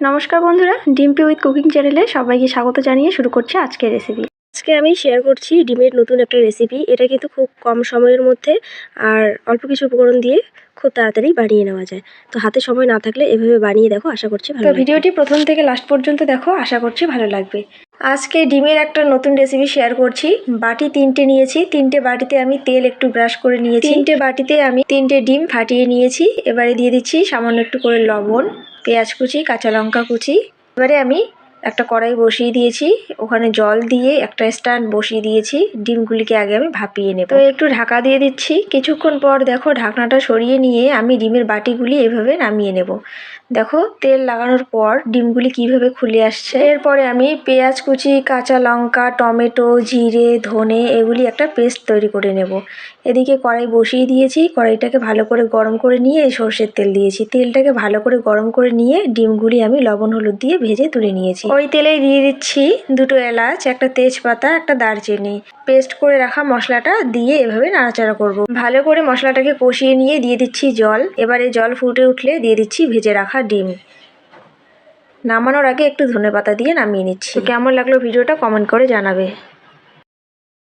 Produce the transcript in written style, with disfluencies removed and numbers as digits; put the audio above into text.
নমস্কার বন্ধুরা, Dimpy with cooking চ্যানেলে সবাইকে স্বাগত জানিয়ে শুরু করছি আজকের রেসিপি। আজকে আমি শেয়ার করছি ডিমের নতুন একটা রেসিপি। এটা কিন্তু খুব কম সময়ের মধ্যে আর অল্প কিছু উপকরণ দিয়ে খুব তাড়াতাড়ি বানিয়ে নেওয়া যায়। তো হাতে সময় না থাকলে এভাবে বানিয়ে দেখো, আশা করছি ভালো লাগবে। ভিডিওটি প্রথম থেকে লাস্ট পর্যন্ত দেখো, আশা করছি ভালো লাগবে। আজকে ডিমের একটা নতুন রেসিপি শেয়ার করছি। বাটি 3টে নিয়েছি, 3টে বাটিতে আমি তেল একটু ব্রাশ করে নিয়েছি। 3টে বাটিতে আমি 3টে ডিম ফাটিয়ে নিয়েছি। এবারে দিয়ে দিচ্ছি সামান্য একটু করে লবণ, পেঁয়াজ কুচি, কাঁচা লঙ্কা কুচি। এবারে আমি একটা কড়াই বসিয়ে দিয়েছি, ওখানে জল দিয়ে একটা স্ট্যান্ড বসিয়ে দিয়েছি। ডিমগুলিকে আগে আমি ভাপিয়ে নেব। তো একটু ঢাকা দিয়ে দিচ্ছি। কিছুক্ষণ পর দেখো ঢাকনাটা সরিয়ে নিয়ে আমি ডিমের বাটিগুলি এভাবে নামিয়ে নেব। দেখো তেল লাগানোর পর ডিমগুলি কিভাবে খুলে আসছে। এরপরে আমি পেঁয়াজ কুচি, কাঁচা লঙ্কা, টমেটো, জিরে, ধনে এগুলি একটা পেস্ট তৈরি করে নেব। এদিকে কড়াই বসিয়ে দিয়েছি, কড়াইটাকে ভালো করে গরম করে নিয়ে সর্ষের তেল দিয়েছি। তেলটাকে ভালো করে গরম করে নিয়ে ডিমগুলি আমি লবণ হলুদ দিয়ে ভেজে তুলে নিয়েছি। ওই তেলেই দিয়ে দিচ্ছি 2টো এলাচ, একটা তেজপাতা, একটা দারচিনি। পেস্ট করে রাখা মশলাটা দিয়ে এভাবে নাড়াচাড়া করব। ভালো করে মশলাটাকে কষিয়ে নিয়ে দিয়ে দিচ্ছি জল। এবারে জল ফুটে উঠলে দিয়ে দিচ্ছি ভেজে রাখা ডিম। নামানোর আগে একটু ধনেপাতা দিয়ে নামিয়ে নিচ্ছি। কেমন লাগলো ভিডিওটা কমেন্ট করে জানাবে।